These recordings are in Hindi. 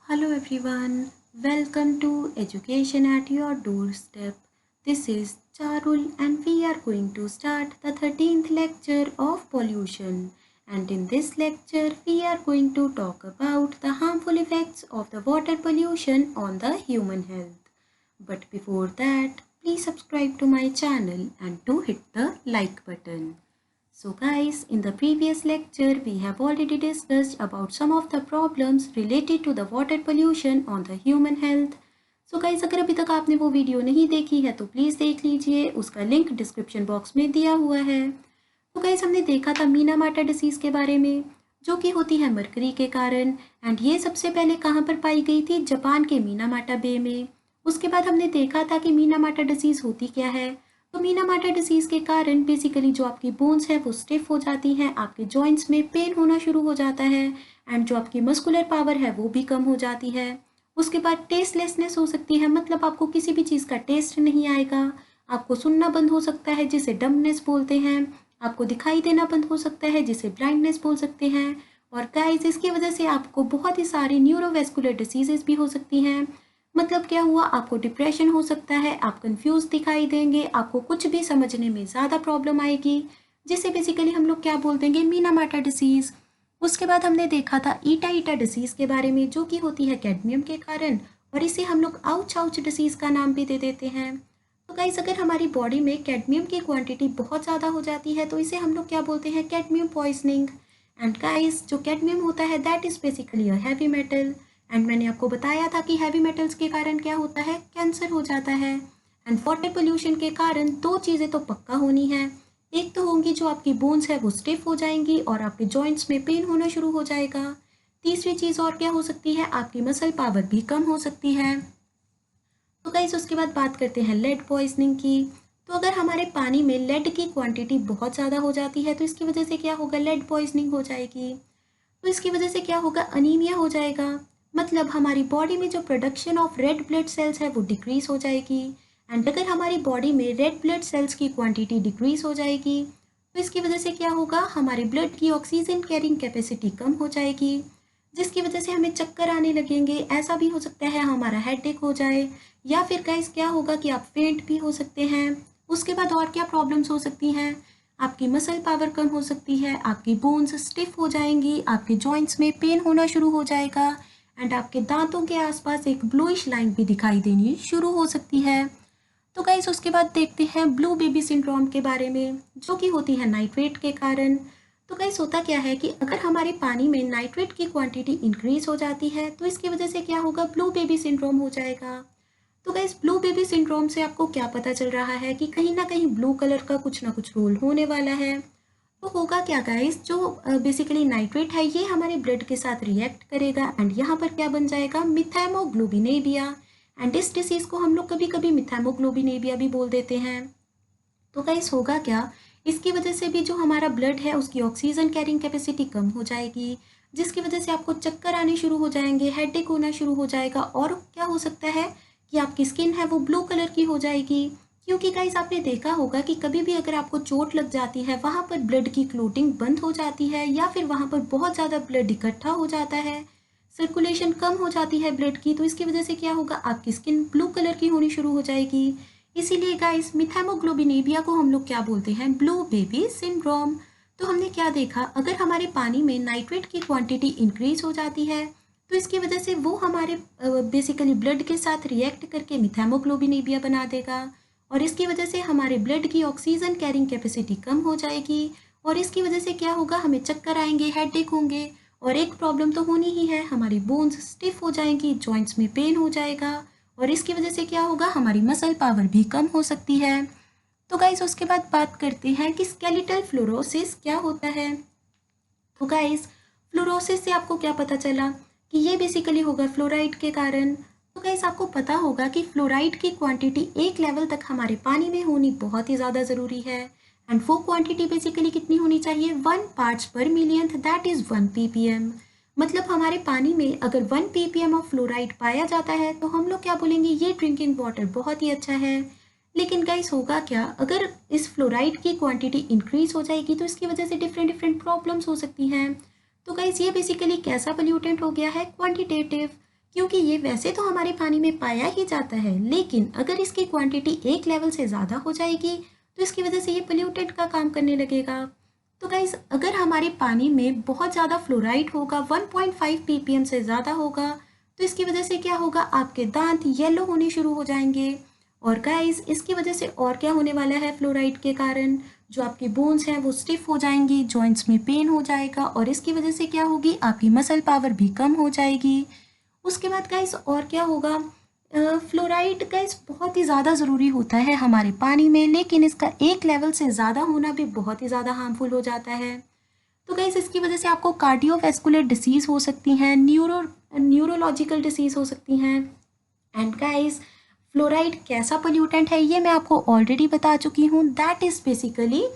Hello everyone, welcome to Education at Your Doorstep. This is Charul and we are going to start the 13th lecture of pollution. And in this lecture, we are going to talk about the harmful effects of the water pollution on the human health. But before that, please subscribe to my channel and do hit the like button. So guys, in the previous lecture, we have already discussed about some of the problems related to the water pollution on the human health. So guys, अगर अभी तक आपने वो वीडियो नहीं देखी है तो प्लीज़ देख लीजिए, उसका लिंक डिस्क्रिप्शन बॉक्स में दिया हुआ है। तो गाइस हमने देखा था मीनामाटा डिसीज़ के बारे में, जो कि होती है मरकरी के कारण, एंड ये सबसे पहले कहाँ पर पाई गई थी? जापान के मीनामाटा बे में। उसके बाद हमने देखा था कि मीनामाटा डिसीज़ होती क्या है। तो मीनामाटा डिसीज़ के कारण बेसिकली जो आपकी बोन्स है वो स्टिफ हो जाती हैं, आपके जॉइंट्स में पेन होना शुरू हो जाता है, एंड जो आपकी मस्कुलर पावर है वो भी कम हो जाती है। उसके बाद टेस्टलेसनेस हो सकती है, मतलब आपको किसी भी चीज़ का टेस्ट नहीं आएगा, आपको सुनना बंद हो सकता है जिसे डम्बनेस बोलते हैं, आपको दिखाई देना बंद हो सकता है जिसे ब्लाइंडनेस बोल सकते हैं, और गाइस इसकी वजह से आपको बहुत ही सारी न्यूरोवेस्कुलर डिसीजेस भी हो सकती हैं। मतलब क्या हुआ, आपको डिप्रेशन हो सकता है, आप कंफ्यूज दिखाई देंगे, आपको कुछ भी समझने में ज़्यादा प्रॉब्लम आएगी, जिसे बेसिकली हम लोग क्या बोल देंगे? Minamata disease. उसके बाद हमने देखा था ईटा ईटा डिसीज़ के बारे में, जो कि होती है कैडमियम के कारण, और इसे हम लोग आउच आउच डिसीज़ का नाम भी दे देते हैं। तो गाइस अगर हमारी बॉडी में कैडमियम की क्वांटिटी बहुत ज़्यादा हो जाती है तो इसे हम लोग क्या बोलते हैं? Cadmium poisoning. एंड गाइस जो कैडमियम होता है that is basically a heavy metal, and मैंने आपको बताया था कि हैवी मेटल्स के कारण क्या होता है? कैंसर हो जाता है। एंड वाटर पोल्यूशन के कारण दो चीज़ें तो पक्का होनी है, एक तो होंगी जो आपकी बोन्स है वो स्टिफ हो जाएंगी और आपके जॉइंट्स में पेन होना शुरू हो जाएगा। तीसरी चीज़ और क्या हो सकती है? आपकी मसल पावर भी कम हो सकती है। तो गाइस उसके बाद बात करते हैं लेड पॉइजनिंग की। तो अगर हमारे पानी में लेड की क्वांटिटी बहुत ज़्यादा हो जाती है तो इसकी वजह से क्या होगा? लेड पॉइजनिंग हो जाएगी। तो इसकी वजह से क्या होगा? अनीमिया हो जाएगा, मतलब हमारी बॉडी में जो production of red blood cells है वो डिक्रीज हो जाएगी। एंड अगर हमारी बॉडी में रेड ब्लड सेल्स की क्वांटिटी डिक्रीज हो जाएगी तो इसकी वजह से क्या होगा? हमारे ब्लड की ऑक्सीजन कैरिंग कैपेसिटी कम हो जाएगी, जिसकी वजह से हमें चक्कर आने लगेंगे। ऐसा भी हो सकता है हमारा हेडेक हो जाए, या फिर गाइस क्या होगा कि आप फेंट भी हो सकते हैं। उसके बाद और क्या प्रॉब्लम्स हो सकती हैं? आपकी मसल पावर कम हो सकती है, आपकी बोन्स स्टिफ हो जाएंगी, आपके जॉइंट्स में पेन होना शुरू हो जाएगा, एंड आपके दांतों के आसपास एक ब्लूइश लाइन भी दिखाई देनी शुरू हो सकती है। तो गाइस उसके बाद देखते हैं ब्लू बेबी सिंड्रोम के बारे में, जो कि होती है नाइट्रेट के कारण। तो गाइस होता क्या है कि अगर हमारे पानी में नाइट्रेट की क्वांटिटी इंक्रीज हो जाती है तो इसकी वजह से क्या होगा? ब्लू बेबी सिंड्रोम हो जाएगा। तो गाइस ब्लू बेबी सिंड्रोम से आपको क्या पता चल रहा है कि कहीं ना कहीं ब्लू कलर का कुछ ना कुछ रोल होने वाला है। तो होगा क्या गाइस, जो बेसिकली नाइट्रेट है ये हमारे ब्लड के साथ रिएक्ट करेगा, एंड यहाँ पर क्या बन जाएगा? मिथाइमोग्लोबिनेबिया। एंड इस डिसीज को हम लोग कभी कभी मिथाइमोग्लोबिनेबिया भी बोल देते हैं। तो गाइस होगा क्या, इसकी वजह से भी जो हमारा ब्लड है उसकी ऑक्सीजन कैरिंग कैपेसिटी कम हो जाएगी, जिसकी वजह से आपको चक्कर आने शुरू हो जाएंगे, हेडेक होना शुरू हो जाएगा, और क्या हो सकता है कि आपकी स्किन है वो ब्लू कलर की हो जाएगी। क्योंकि गाइस आपने देखा होगा कि कभी भी अगर आपको चोट लग जाती है वहाँ पर ब्लड की क्लोटिंग बंद हो जाती है, या फिर वहाँ पर बहुत ज़्यादा ब्लड इकट्ठा हो जाता है, सर्कुलेशन कम हो जाती है ब्लड की, तो इसकी वजह से क्या होगा? आपकी स्किन ब्लू कलर की होनी शुरू हो जाएगी। इसीलिए गाइस मिथाइमोग्लोबिनेबिया को हम लोग क्या बोलते हैं? Blue baby syndrome. तो हमने क्या देखा, अगर हमारे पानी में नाइट्रेट की क्वांटिटी इंक्रीज हो जाती है तो इसकी वजह से वो हमारे बेसिकली ब्लड के साथ रिएक्ट करके मिथाइमोग्लोबिनेबिया बना देगा, और इसकी वजह से हमारे ब्लड की ऑक्सीजन कैरिंग कैपेसिटी कम हो जाएगी, और इसकी वजह से क्या होगा? हमें चक्कर आएंगे, हेडेक होंगे, और एक प्रॉब्लम तो होनी ही है, हमारी बोन्स स्टिफ हो जाएंगी, जॉइंट्स में पेन हो जाएगा, और इसकी वजह से क्या होगा? हमारी मसल पावर भी कम हो सकती है। तो गाइस उसके बाद बात करते हैं कि स्केलेटल फ्लोरोसिस क्या होता है। तो गाइस फ्लोरोसिस से आपको क्या पता चला कि ये बेसिकली होगा फ्लोराइड के कारण। तो गाइस आपको पता होगा कि फ्लोराइड की क्वांटिटी एक लेवल तक हमारे पानी में होनी बहुत ही ज़्यादा ज़रूरी है, एंड वो क्वांटिटी बेसिकली कितनी होनी चाहिए? 1 पार्ट्स पर मिलियन, दैट इज़ 1 ppm। मतलब हमारे पानी में अगर 1 ppm ऑफ फ्लोराइड पाया जाता है तो हम लोग क्या बोलेंगे? ये ड्रिंकिंग वाटर बहुत ही अच्छा है। लेकिन गाइस होगा क्या, अगर इस फ्लोराइड की क्वांटिटी इंक्रीज हो जाएगी तो इसकी वजह से डिफरेंट डिफरेंट प्रॉब्लम्स हो सकती हैं। तो गाइस ये बेसिकली कैसा पोल्यूटेंट हो गया है? क्वांटिटेटिव। क्योंकि ये वैसे तो हमारे पानी में पाया ही जाता है, लेकिन अगर इसकी क्वांटिटी एक लेवल से ज़्यादा हो जाएगी तो इसकी वजह से ये पोल्यूटेंट का काम करने लगेगा। तो गाइस, अगर हमारे पानी में बहुत ज़्यादा फ्लोराइड होगा, 1.5 ppm से ज़्यादा होगा, तो इसकी वजह से क्या होगा, आपके दांत येलो होने शुरू हो जाएंगे। और गाइस, इसकी वजह से और क्या होने वाला है, फ्लोराइड के कारण जो आपकी बोन्स हैं वो स्टिफ हो जाएंगी, जॉइंट्स में पेन हो जाएगा, और इसकी वजह से क्या होगी, आपकी मसल पावर भी कम हो जाएगी। उसके बाद गाइस और क्या होगा, फ्लोराइड गाइस बहुत ही ज़्यादा ज़रूरी होता है हमारे पानी में, लेकिन इसका एक लेवल से ज़्यादा होना भी बहुत ही ज़्यादा हार्मफुल हो जाता है। तो गाइस, इसकी वजह से आपको कार्डियोवैस्कुलर डिसीज़ हो सकती हैं, न्यूरोलॉजिकल डिसीज़ हो सकती हैं। एंड गाइस, फ्लोराइड कैसा पोल्यूटेंट है ये मैं आपको ऑलरेडी बता चुकी हूँ, that is basically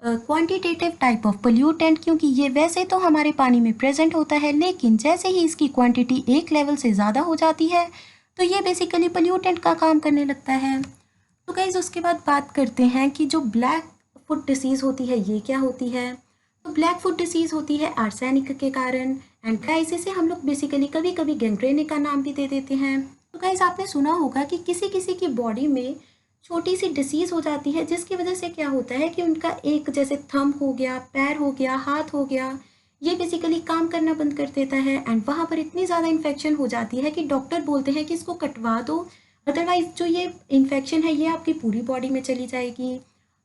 quantitative type of pollutant, क्योंकि ये वैसे तो हमारे पानी में प्रेजेंट होता है, लेकिन जैसे ही इसकी क्वांटिटी एक लेवल से ज़्यादा हो जाती है तो ये बेसिकली पोल्यूटेंट का काम करने लगता है। तो गाइज, उसके बाद बात करते हैं कि जो ब्लैक फुट डिसीज़ होती है ये क्या होती है। तो ब्लैक फुट डिसीज़ होती है आर्सेनिक के कारण। एंड गाइज, इसे हम लोग बेसिकली कभी कभी गैंग्रेने का नाम भी दे देते हैं। तो गाइज, आपने सुना होगा कि किसी किसी की बॉडी में छोटी सी डिसीज़ हो जाती है, जिसकी वजह से क्या होता है कि उनका एक जैसे थंब हो गया, पैर हो गया, हाथ हो गया, ये बेसिकली काम करना बंद कर देता है। एंड वहाँ पर इतनी ज़्यादा इन्फेक्शन हो जाती है कि डॉक्टर बोलते हैं कि इसको कटवा दो, अदरवाइज जो ये इन्फेक्शन है ये आपकी पूरी बॉडी में चली जाएगी।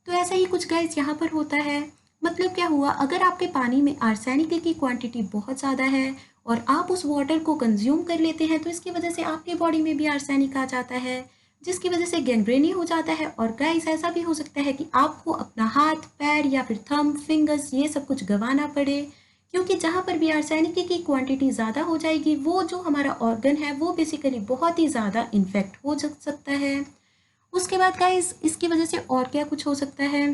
तो ऐसा ही कुछ गाइस यहाँ पर होता है। मतलब क्या हुआ, अगर आपके पानी में आर्सेनिक की क्वांटिटी बहुत ज़्यादा है और आप उस वाटर को कंज्यूम कर लेते हैं, तो इसकी वजह से आपकी बॉडी में भी आर्सेनिक आ जाता है, जिसकी वजह से गैंग्रेनी हो जाता है। और गाइस, ऐसा भी हो सकता है कि आपको अपना हाथ, पैर या फिर थंब, फिंगर्स ये सब कुछ गंवाना पड़े, क्योंकि जहाँ पर भी आर्सेनिक की क्वांटिटी ज़्यादा हो जाएगी, वो जो हमारा ऑर्गन है वो बेसिकली बहुत ही ज़्यादा इन्फेक्ट हो सकता है। उसके बाद गाइस, इसकी वजह से और क्या कुछ हो सकता है,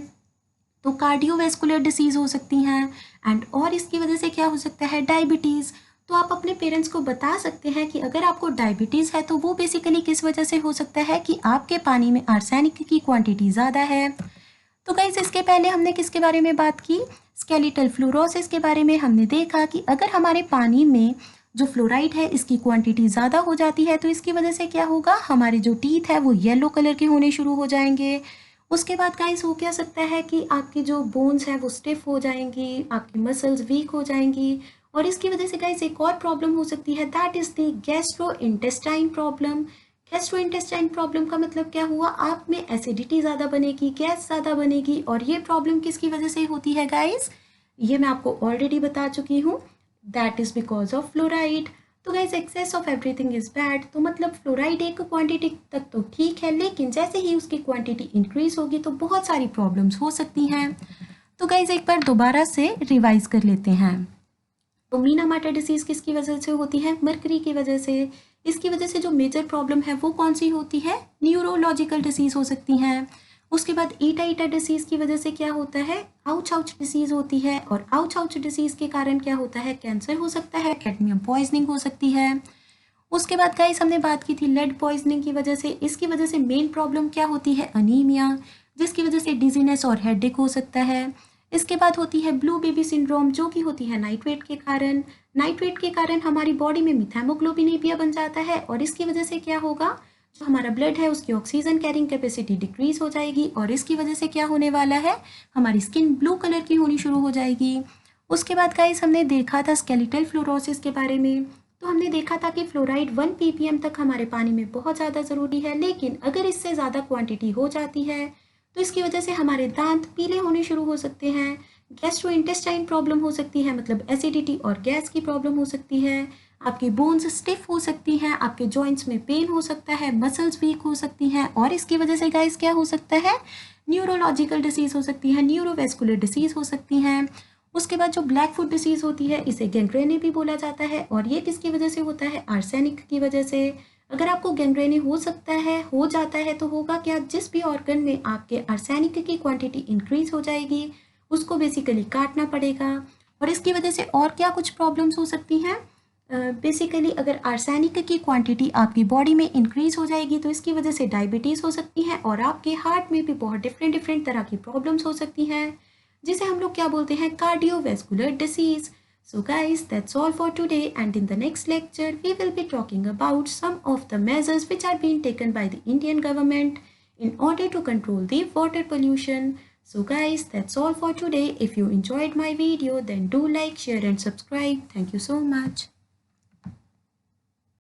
तो कार्डियोवैस्कुलर डिसीज़ हो सकती हैं। एंड और इसकी वजह से क्या हो सकता है, डायबिटीज़। तो आप अपने पेरेंट्स को बता सकते हैं कि अगर आपको डायबिटीज़ है तो वो बेसिकली किस वजह से हो सकता है, कि आपके पानी में आर्सेनिक की क्वांटिटी ज़्यादा है। तो गाइस, इसके पहले हमने किसके बारे में बात की, स्केलेटल फ्लोरोसिस के बारे में। हमने देखा कि अगर हमारे पानी में जो फ्लोराइड है इसकी क्वांटिटी ज़्यादा हो जाती है तो इसकी वजह से क्या होगा, हमारे जो टीथ है वो येलो कलर के होने शुरू हो जाएंगे। उसके बाद गाइस हो क्या सकता है कि आपकी जो बोन्स है वो स्टिफ हो जाएंगी, आपकी मसल्स वीक हो जाएंगी। और इसकी वजह से गाइस एक और प्रॉब्लम हो सकती है, that is the gastro intestine problem. Gastro intestine problem का मतलब क्या हुआ, आप में एसिडिटी ज़्यादा बनेगी, गैस ज़्यादा बनेगी। और ये प्रॉब्लम किसकी वजह से होती है गाइस, ये मैं आपको ऑलरेडी बता चुकी हूँ, that is because of fluoride. तो guys, excess of everything is bad. तो मतलब फ्लोराइड एक क्वांटिटी तक तो ठीक है, लेकिन जैसे ही उसकी क्वांटिटी इंक्रीज होगी तो बहुत सारी प्रॉब्लम्स हो सकती हैं। तो गाइस, एक बार दोबारा से रिवाइज कर लेते हैं। तो मीना मार्टा डिसीज़ किसकी वजह से होती है, मरकरी की वजह से। इसकी वजह से जो मेजर प्रॉब्लम है वो कौन सी होती है, न्यूरोलॉजिकल डिसीज़ हो सकती हैं। उसके बाद ईटा ईटा डिसीज़ की वजह से क्या होता है, आउच आउच डिसीज़ होती है। और आउच आउच डिसीज़ के कारण क्या होता है, कैंसर हो सकता है, कैडमियम पॉइजनिंग हो सकती है। उसके बाद गाइस, हमने बात की थी लेड पॉइजनिंग की वजह से। इसकी वजह से मेन प्रॉब्लम क्या होती है, अनीमिया, जिसकी वजह से डिजीनेस और हेडेक हो सकता है। इसके बाद होती है ब्लू बेबी सिंड्रोम, जो कि होती है नाइट्रेट के कारण। नाइट्रेट के कारण हमारी बॉडी में मिथाइमोग्लोबिनेपिया बन जाता है, और इसकी वजह से क्या होगा, जो हमारा ब्लड है उसकी ऑक्सीजन कैरिंग कैपेसिटी डिक्रीज हो जाएगी, और इसकी वजह से क्या होने वाला है, हमारी स्किन ब्लू कलर की होनी शुरू हो जाएगी। उसके बाद गाइस, हमने देखा था स्केलेटल फ्लोरोसिस के बारे में। तो हमने देखा था कि फ्लोराइड 1 ppm तक हमारे पानी में बहुत ज़्यादा ज़रूरी है, लेकिन अगर इससे ज़्यादा क्वांटिटी हो जाती है तो इसकी वजह से हमारे दांत पीले होने शुरू हो सकते हैं, गैस्ट्रो इंटेस्टाइन प्रॉब्लम हो सकती है, मतलब एसिडिटी और गैस की प्रॉब्लम हो सकती है, आपकी बोन्स स्टिफ हो सकती हैं, आपके जॉइंट्स में पेन हो सकता है, मसल्स वीक हो सकती हैं, और इसकी वजह से गाइस क्या हो सकता है, न्यूरोलॉजिकल डिसीज़ हो सकती है, न्यूरोवेस्कुलर डिसीज़ हो सकती हैं। उसके बाद जो ब्लैक फुट डिसीज़ होती है इसे गैंग्रेने भी बोला जाता है, और ये किसकी वजह से होता है, आर्सेनिक की वजह से। अगर आपको गैंग्रेने हो सकता है, हो जाता है, तो होगा क्या, जिस भी ऑर्गन में आपके आर्सेनिक की क्वांटिटी इंक्रीज हो जाएगी उसको बेसिकली काटना पड़ेगा। और इसकी वजह से और क्या कुछ प्रॉब्लम्स हो सकती हैं, बेसिकली अगर आर्सेनिक की क्वांटिटी आपकी बॉडी में इंक्रीज हो जाएगी तो इसकी वजह से डायबिटीज़ हो सकती है, और आपके हार्ट में भी बहुत डिफरेंट तरह की प्रॉब्लम्स हो सकती हैं, जिसे हम लोग क्या बोलते हैं, cardiovascular disease. So guys, that's all for today, and in the next lecture we will be talking about some of the measures which are being taken by the Indian government in order to control the water pollution. So guys, that's all for today. If you enjoyed my video, then do like, share and subscribe. Thank you so much.